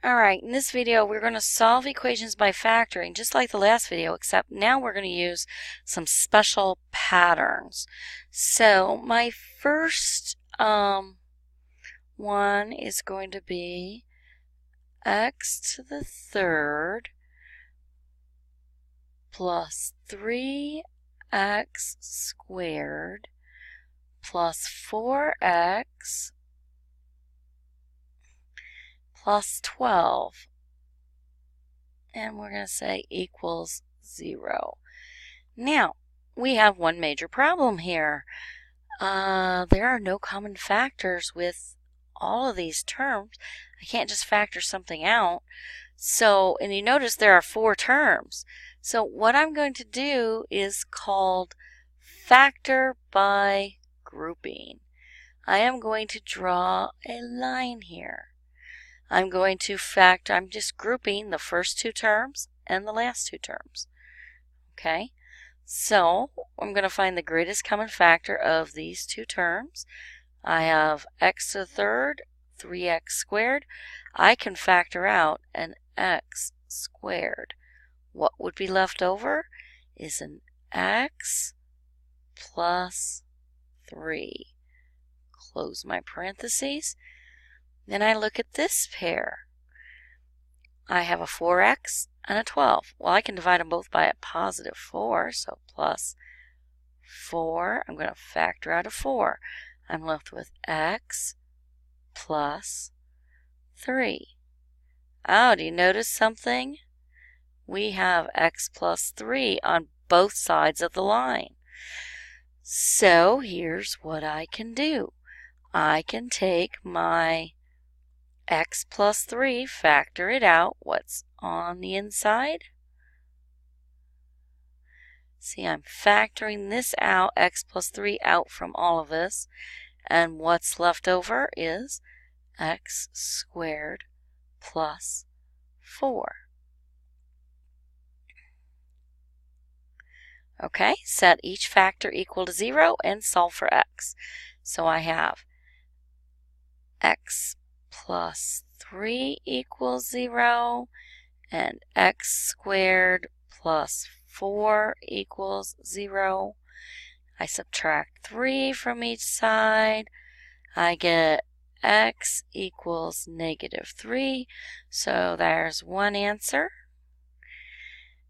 Alright, in this video we're going to solve equations by factoring just like the last video, except now we're going to use some special patterns. So my first one is going to be x to the third plus 3x squared plus 4x plus 12, and we're going to say equals 0. Now, we have one major problem here. There are no common factors with all of these terms. I can't just factor something out. So, and you notice there are 4 terms. So what I'm going to do is called factor by grouping. I am going to draw a line here. I'm going to factor, I'm just grouping the first 2 terms and the last 2 terms. Okay, so I'm going to find the greatest common factor of these 2 terms. I have x to the third, 3x squared. I can factor out an x squared. What would be left over is an x plus 3. Close my parentheses. Then I look at this pair. I have a 4x and a 12. Well, I can divide them both by a positive 4, so plus 4. I'm going to factor out a 4. I'm left with x plus 3. Oh, do you notice something? We have x plus 3 on both sides of the line. So here's what I can do. I can take my x plus 3, factor it out. What's on the inside? See, I'm factoring this out, x plus 3 out from all of this. And what's left over is x squared plus 4. Okay, set each factor equal to 0 and solve for x. So I have x plus 3 equals 0 and x squared plus 4 equals 0. I subtract 3 from each side. I get x equals negative 3. So there's one answer.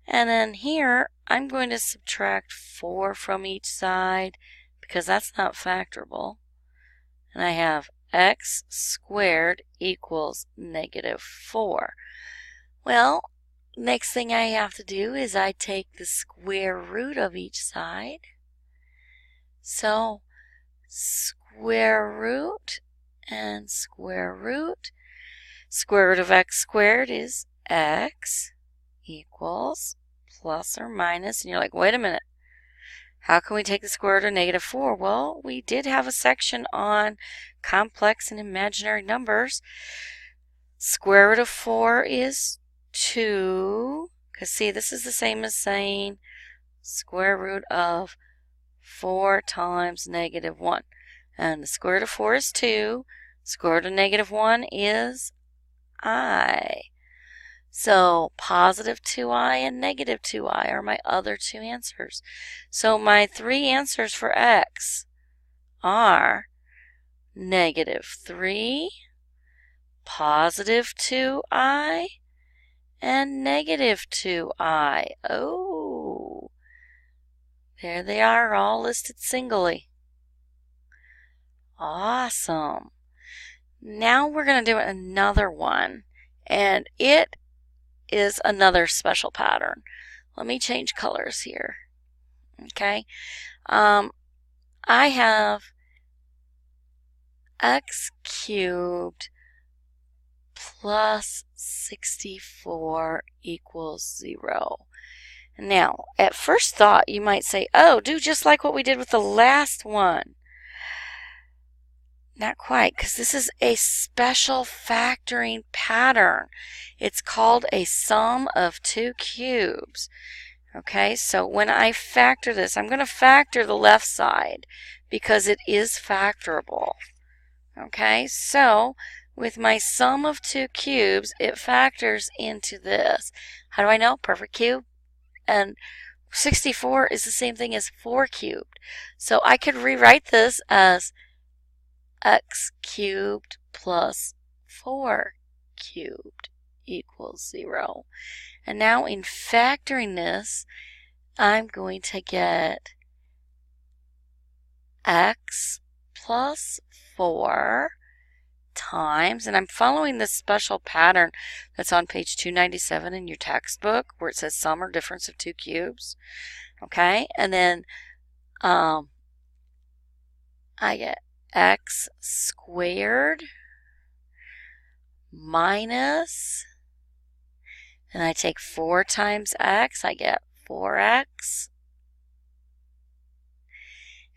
And then here I'm going to subtract 4 from each side because that's not factorable. And I have x squared equals negative 4. Well, next thing I have to do is I take the square root of each side. So square root and square root. Square root of x squared is x equals plus or minus. And you're like, wait a minute. How can we take the square root of negative 4? Well, we did have a section on complex and imaginary numbers. Square root of 4 is 2. Because see, this is the same as saying square root of 4 times negative 1. And the square root of 4 is 2. Square root of negative 1 is I. So positive 2i and negative 2i are my other 2 answers. So my 3 answers for x are negative 3, positive 2i, and negative 2i. Oh, there they are, all listed singly. Awesome. Now we're going to do another one, and it is another special pattern. Let me change colors here. Okay. I have x cubed plus 64 equals 0. Now, at first thought, you might say, oh, do just like what we did with the last one. Not quite, because this is a special factoring pattern. It's called a sum of 2 cubes. Okay, so when I factor this, I'm going to factor the left side because it is factorable. Okay, so with my sum of two cubes, it factors into this. How do I know? Perfect cube. And 64 is the same thing as 4 cubed. So I could rewrite this as x cubed plus 4 cubed equals 0. And now in factoring this, I'm going to get x plus 4 times, and I'm following this special pattern that's on page 297 in your textbook where it says sum or difference of two cubes. Okay, and then I get x squared minus, and I take 4 times x, I get 4x.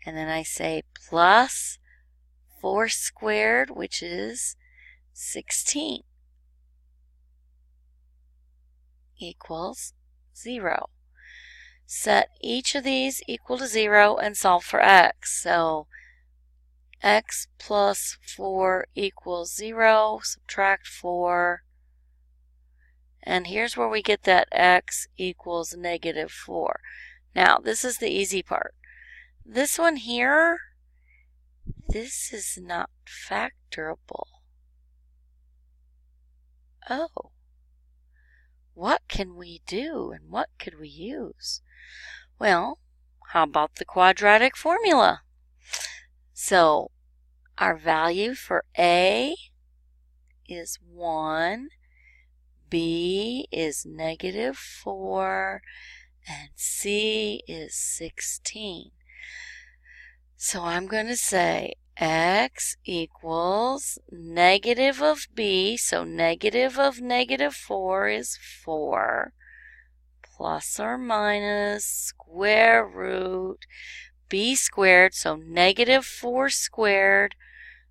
And then I say plus 4 squared, which is 16, equals 0. Set each of these equal to 0 and solve for x. So x plus 4 equals 0, subtract 4. And here's where we get that x equals negative 4. Now, this is the easy part. This one here, this is not factorable. Oh, what can we do and what could we use? Well, how about the quadratic formula? So, our value for A is 1, B is negative 4, and C is 16. So I'm going to say x equals negative of b, so negative of negative 4 is 4, plus or minus square root b squared, so negative 4 squared.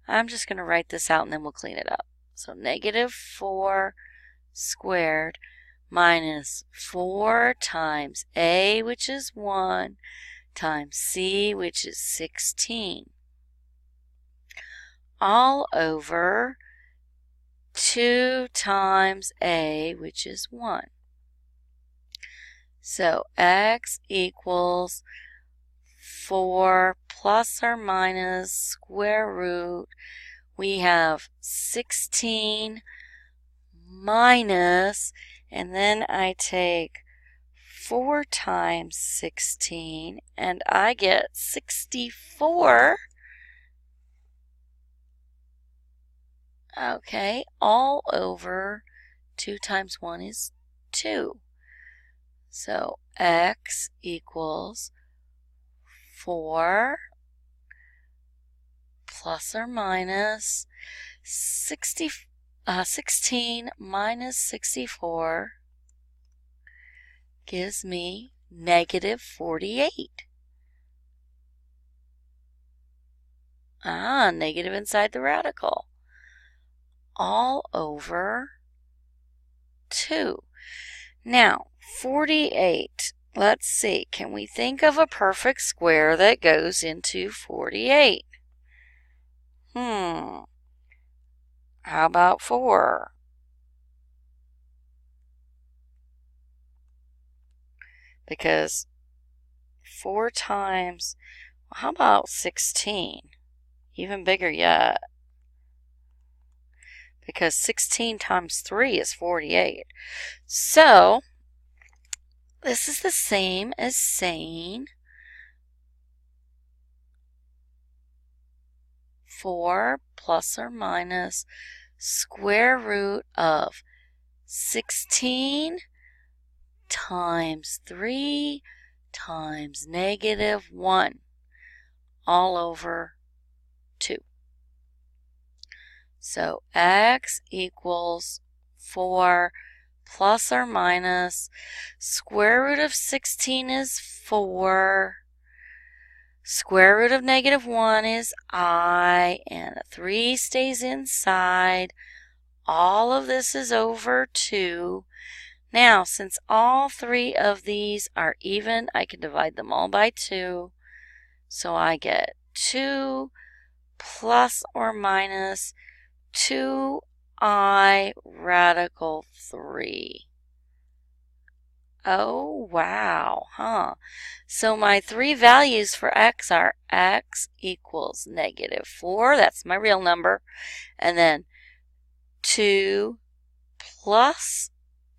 I'm just going to write this out and then we'll clean it up. So negative 4 squared minus 4 times a, which is 1, times c, which is 16, all over 2 times a, which is 1. So x equals 4 plus or minus square root. We have 16 minus, and then I take 4 times 16, and I get 64. Okay, all over 2 times 1 is 2. So x equals 4 plus or minus 16 minus 64 gives me negative 48. Negative inside the radical. All over 2. Now, 48. Let's see. Can we think of a perfect square that goes into 48? How about 4? Because 4 times, how about 16? Even bigger yet. Because 16 times 3 is 48. So, this is the same as saying 4 plus or minus square root of 16 times 3 times negative 1 all over 2. So x equals 4 plus or minus square root of 16 is 4. Square root of negative 1 is I, and a 3 stays inside. All of this is over 2. Now, since all 3 of these are even, I can divide them all by 2. So I get 2 plus or minus 2I radical 3. Oh, wow, huh? So my three values for x are x equals -4, that's my real number, and then 2 plus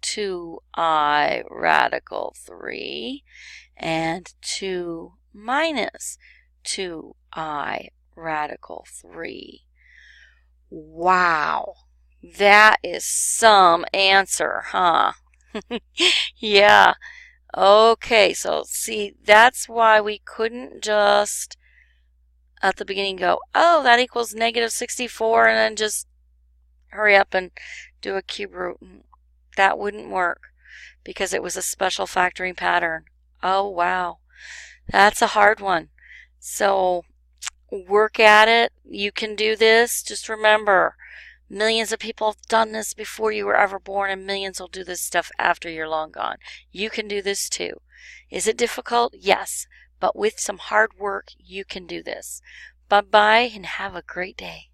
2I radical 3, and 2 minus 2I radical 3. Wow, that is some answer, huh? Yeah. Okay, so see, that's why we couldn't just at the beginning go, oh, that equals -64, and then just hurry up and do a cube root. That wouldn't work because it was a special factoring pattern. Oh, wow. That's a hard one. So work at it. You can do this. Just remember, millions of people have done this before you were ever born, and millions will do this stuff after you're long gone. You can do this too. Is it difficult? Yes. But with some hard work, you can do this. Bye-bye and have a great day.